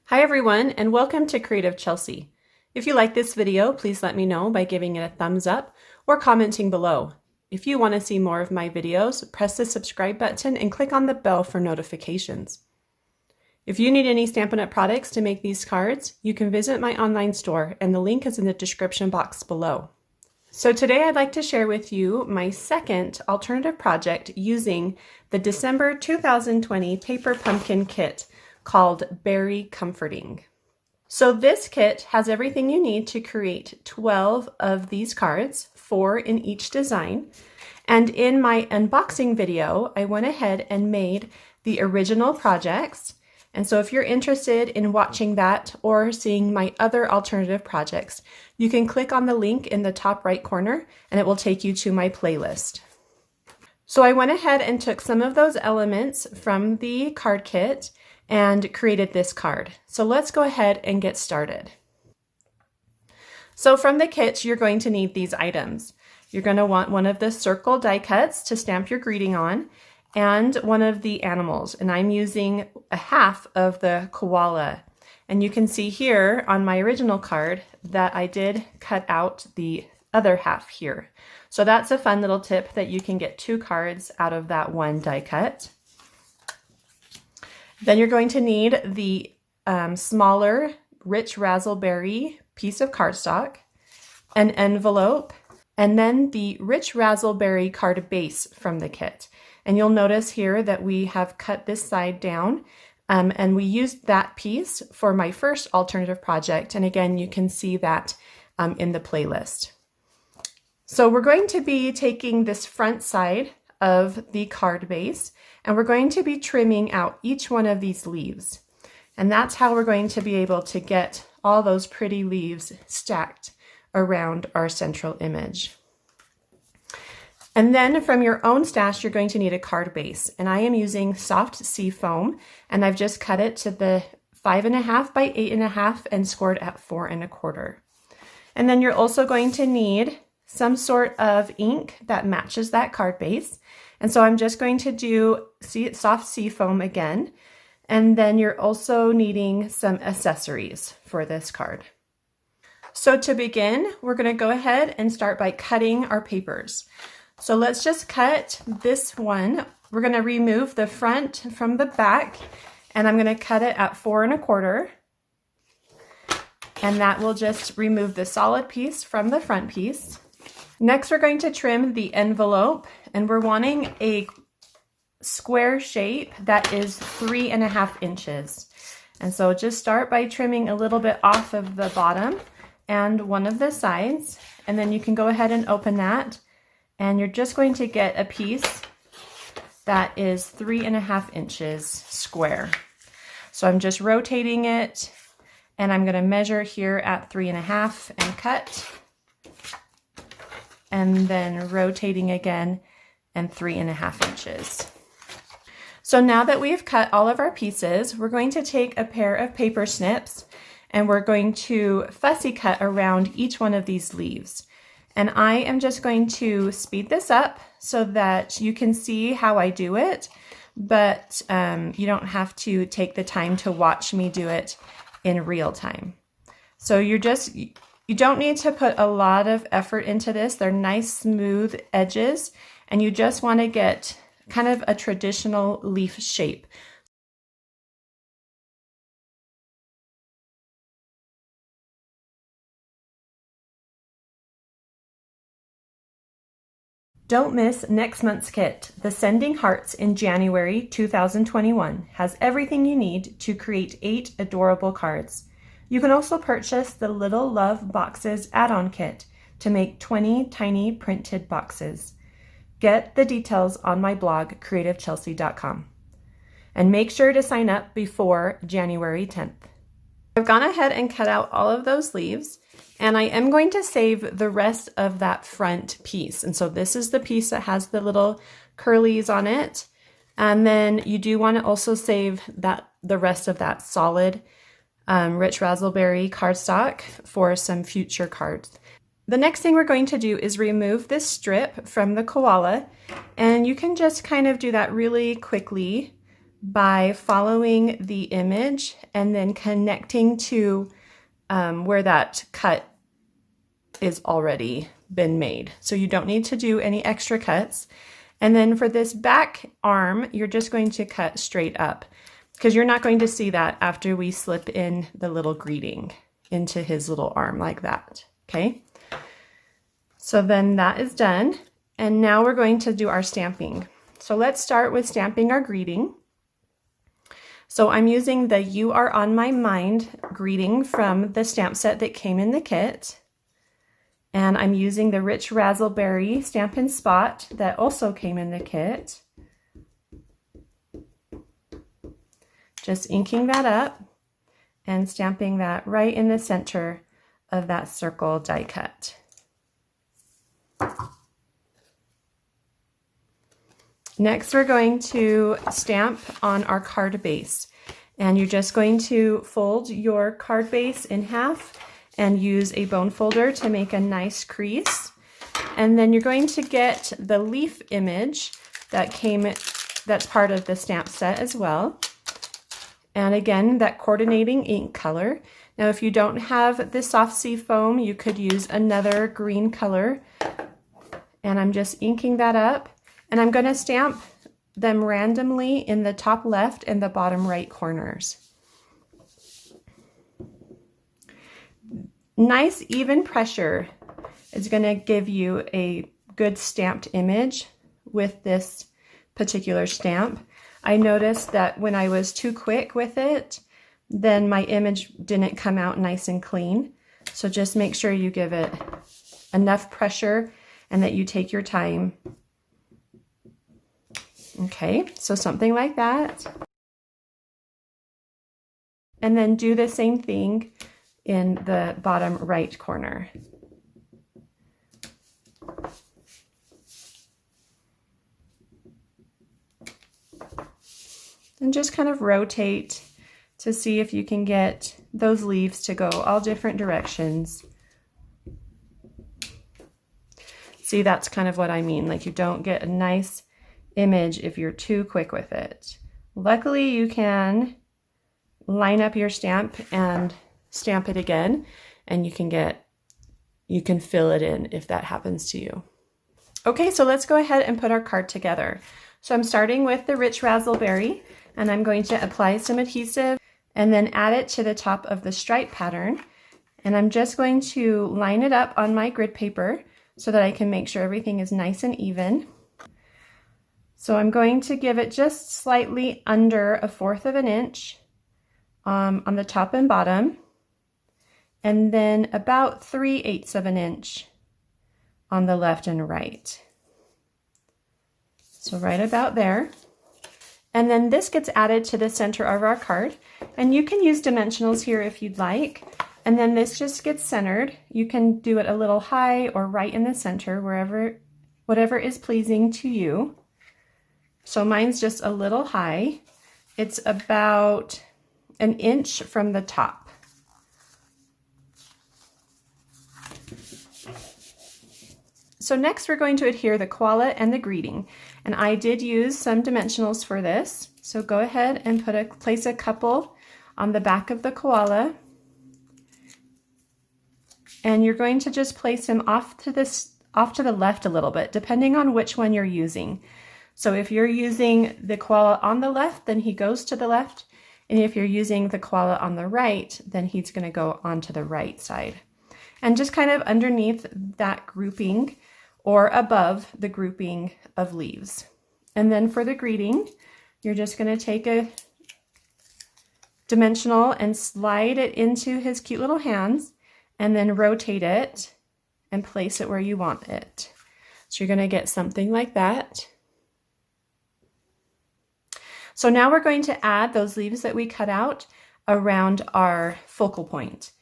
Hi everyone, and welcome to Creative Chelsey. If you like this video, please let me know by giving it a thumbs up or commenting below. If you want to see more of my videos, press the subscribe button and click on the bell for notifications. If you need any Stampin' Up! Products to make these cards, you can visit my online store and the link is in the description box below. So today I'd like to share with you my second alternative project using the December 2020 paper pumpkin kit called Beary Comforting. So this kit has everything you need to create 12 of these cards, 4 in each design. And in my unboxing video, I went ahead and made the original projects. And so if you're interested in watching that or seeing my other alternative projects, you can click on the link in the top right corner and it will take you to my playlist. So I went ahead and took some of those elements from the card kit and created this card. So let's go ahead and get started. So from the kit, you're going to need these items. You're going to want one of the circle die cuts to stamp your greeting on, and one of the animals. And I'm using a half of the koala. And you can see here on my original card that I did cut out the other half here. So that's a fun little tip that you can get 2 cards out of that one die cut. Then you're going to need the smaller rich razzleberry piece of cardstock, an envelope, and then the rich razzleberry card base from the kit. And you'll notice here that we have cut this side down and we used that piece for my first alternative project. And again, you can see that in the playlist. So we're going to be taking this front side of the card base and we're going to be trimming out each one of these leaves. And that's how we're going to be able to get all those pretty leaves stacked around our central image. And then from your own stash, you're going to need a card base. And I am using soft sea foam and I've just cut it to the 5.5 by 8.5 and scored at 4 1/4. And then you're also going to need some sort of ink that matches that card base. And so I'm just going to do soft sea foam again. And then you're also needing some accessories for this card. So to begin, we're going to go ahead and start by cutting our papers. So let's just cut this one. We're going to remove the front from the back and I'm going to cut it at 4 1/4. And that will just remove the solid piece from the front piece. Next, we're going to trim the envelope and we're wanting a square shape that is 3.5 inches. And so just start by trimming a little bit off of the bottom and one of the sides. And then you can go ahead and open that. And you're just going to get a piece that is 3.5 inches square. So I'm just rotating it and I'm going to measure here at 3.5 and cut. And then rotating again and 3.5 inches. So now that we've cut all of our pieces, we're going to take a pair of paper snips and we're going to fussy cut around each one of these leaves. And I am just going to speed this up so that you can see how I do it, but you don't have to take the time to watch me do it in real time. So you don't need to put a lot of effort into this. They're nice, smooth edges, and you just want to get kind of a traditional leaf shape. Don't miss next month's kit. The Sending Hearts in January 2021 has everything you need to create 8 adorable cards. You can also purchase the Little Love Boxes add-on kit to make 20 tiny printed boxes. Get the details on my blog, creativechelsey.com. And make sure to sign up before January 10th. I've gone ahead and cut out all of those leaves, and I am going to save the rest of that front piece. And so this is the piece that has the little curlies on it. And then you do want to also save the rest of that solid rich razzleberry cardstock for some future cards. The next thing we're going to do is remove this strip from the koala, and you can just kind of do that really quickly by following the image and then connecting to where that cut is already been made. So you don't need to do any extra cuts. And then for this back arm, you're just going to cut straight up because you're not going to see that after we slip in the little greeting into his little arm like that. Okay. So then that is done. And now we're going to do our stamping. So let's start with stamping our greeting. So I'm using the You Are On My Mind greeting from the stamp set that came in the kit. And I'm using the Rich Razzleberry Stampin' Spot that also came in the kit. Just inking that up and stamping that right in the center of that circle die cut. Next, we're going to stamp on our card base. And you're just going to fold your card base in half and use a bone folder to make a nice crease. And then you're going to get the leaf image that's part of the stamp set as well. And again, that coordinating ink color. Now, if you don't have the soft sea foam, you could use another green color. And I'm just inking that up. And I'm going to stamp them randomly in the top left and the bottom right corners. Nice even pressure is going to give you a good stamped image with this particular stamp. I noticed that when I was too quick with it, then my image didn't come out nice and clean. So just make sure you give it enough pressure and that you take your time. Okay, so something like that. And then do the same thing in the bottom right corner. And just kind of rotate to see if you can get those leaves to go all different directions. See, that's kind of what I mean. Like you don't get a nice image if you're too quick with it. Luckily, you can line up your stamp and stamp it again, and you can fill it in if that happens to you. Okay, so let's go ahead and put our card together. So I'm starting with the Rich Razzleberry, and I'm going to apply some adhesive and then add it to the top of the stripe pattern. And I'm just going to line it up on my grid paper so that I can make sure everything is nice and even. So I'm going to give it just slightly under 1/4 of an inch on the top and bottom, and then about 3/8 of an inch on the left and right. So right about there. And then this gets added to the center of our card, and you can use dimensionals here if you'd like. And then this just gets centered. You can do it a little high or right in the center, whatever is pleasing to you. So mine's just a little high. It's about 1 inch from the top. So next we're going to adhere the koala and the greeting. And I did use some dimensionals for this. So go ahead and place a couple on the back of the koala. And you're going to just place him off to the left a little bit, depending on which one you're using. So if you're using the koala on the left, then he goes to the left. And if you're using the koala on the right, then he's going to go onto the right side. And just kind of underneath that grouping or above the grouping of leaves. And then for the greeting, you're just going to take a dimensional and slide it into his cute little hands, and then rotate it and place it where you want it. So you're going to get something like that. So now we're going to add those leaves that we cut out around our focal point.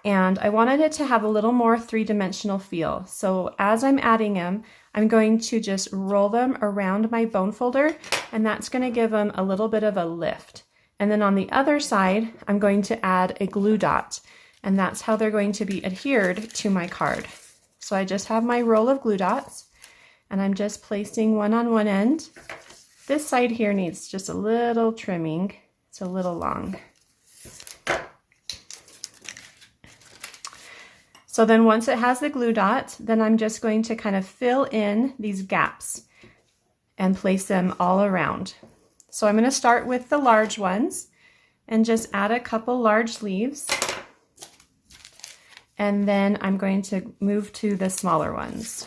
And I wanted it to have a little more three-dimensional feel. So as I'm adding them, I'm going to just roll them around my bone folder, and that's going to give them a little bit of a lift. And then on the other side, I'm going to add a glue dot, and that's how they're going to be adhered to my card. So I just have my roll of glue dots, and I'm just placing one on one end This side here needs just a little trimming. It's a little long. So then once it has the glue dot, then I'm just going to kind of fill in these gaps and place them all around. So I'm going to start with the large ones and just add a couple large leaves. And then I'm going to move to the smaller ones.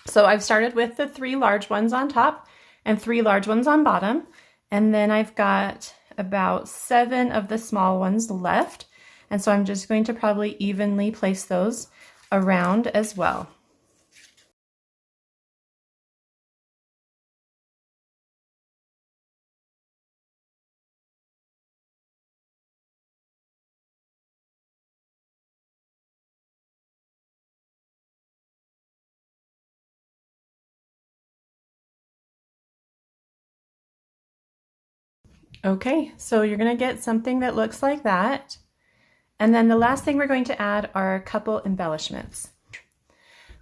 So I've started with the 3 large ones on top and 3 large ones on bottom. And then I've got about 7 of the small ones left. And so I'm just going to probably evenly place those around as well. Okay, so you're going to get something that looks like that. And then the last thing we're going to add are a couple embellishments.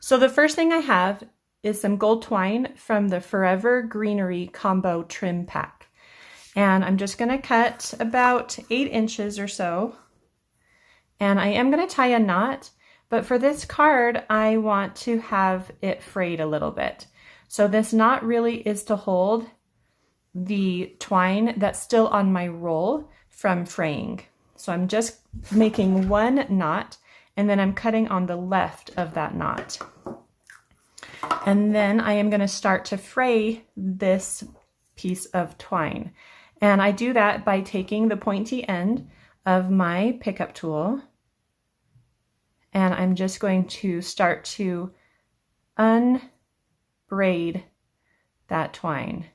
So the first thing I have is some gold twine from the Forever Greenery Combo Trim Pack. And I'm just going to cut about 8 inches or so. And I am going to tie a knot, but for this card, I want to have it frayed a little bit. So this knot really is to hold the twine that's still on my roll from fraying. So I'm just making 1 knot, and then I'm cutting on the left of that knot. And then I am going to start to fray this piece of twine. And I do that by taking the pointy end of my pickup tool, and I'm just going to start to unbraid that twine.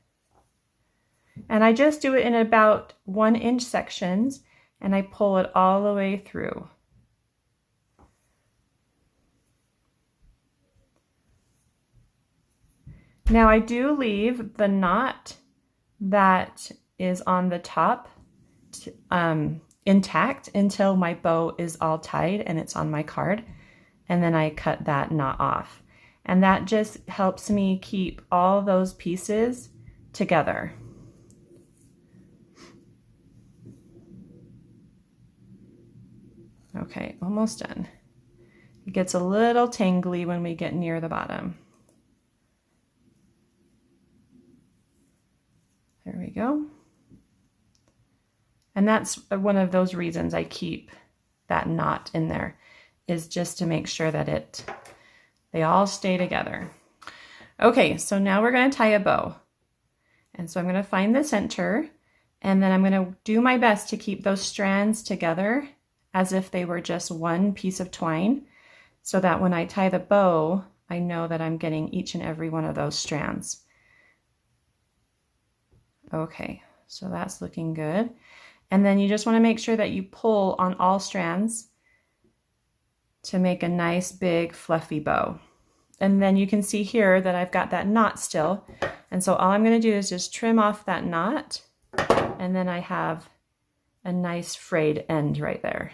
And I just do it in about 1-inch sections, and I pull it all the way through. Now I do leave the knot that is on the top intact until my bow is all tied and it's on my card, and then I cut that knot off. And that just helps me keep all those pieces together. Okay, almost done. It gets a little tangly when we get near the bottom. There we go. And that's one of those reasons I keep that knot in there, is just to make sure that they all stay together. Okay, so now we're going to tie a bow. And so I'm going to find the center, and then I'm going to do my best to keep those strands together as if they were just one piece of twine, so that when I tie the bow, I know that I'm getting each and every one of those strands. Okay, so that's looking good. And then you just want to make sure that you pull on all strands to make a nice big fluffy bow. And then you can see here that I've got that knot still. And so all I'm going to do is just trim off that knot, and then I have a nice frayed end right there.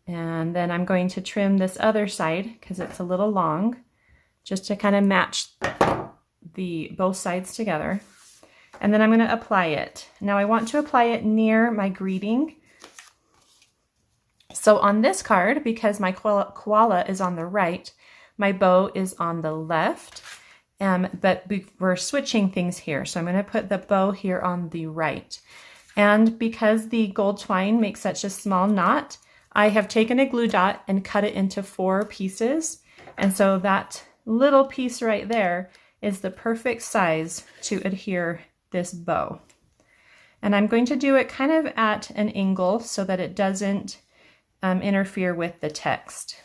And then I'm going to trim this other side because it's a little long, just to kind of match both sides together. And then I'm going to apply it. Now I want to apply it near my greeting. So on this card, because my koala is on the right, my bow is on the left, but we're switching things here. So I'm going to put the bow here on the right. And because the gold twine makes such a small knot, I have taken a glue dot and cut it into 4 pieces. And so that little piece right there is the perfect size to adhere this bow. And I'm going to do it kind of at an angle so that it doesn't interfere with the text.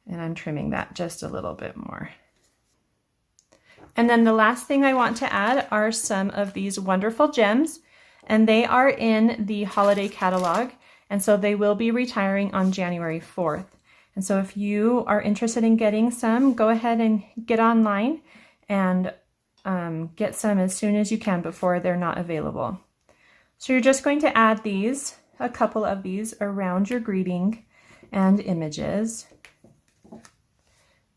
And I'm trimming that just a little bit more. And then the last thing I want to add are some of these wonderful gems, and they are in the holiday catalog, and so they will be retiring on January 4th. And so if you are interested in getting some, go ahead and get online and get some as soon as you can before they're not available. So you're just going to add these, a couple of these, around your greeting and images,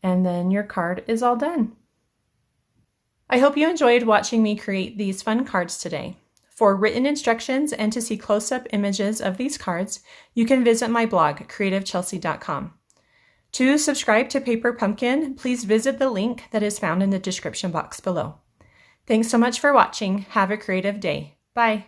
and then your card is all done. I hope you enjoyed watching me create these fun cards today. For written instructions and to see close-up images of these cards, you can visit my blog, creativechelsey.com. To subscribe to Paper Pumpkin, please visit the link that is found in the description box below. Thanks so much for watching. Have a creative day. Bye.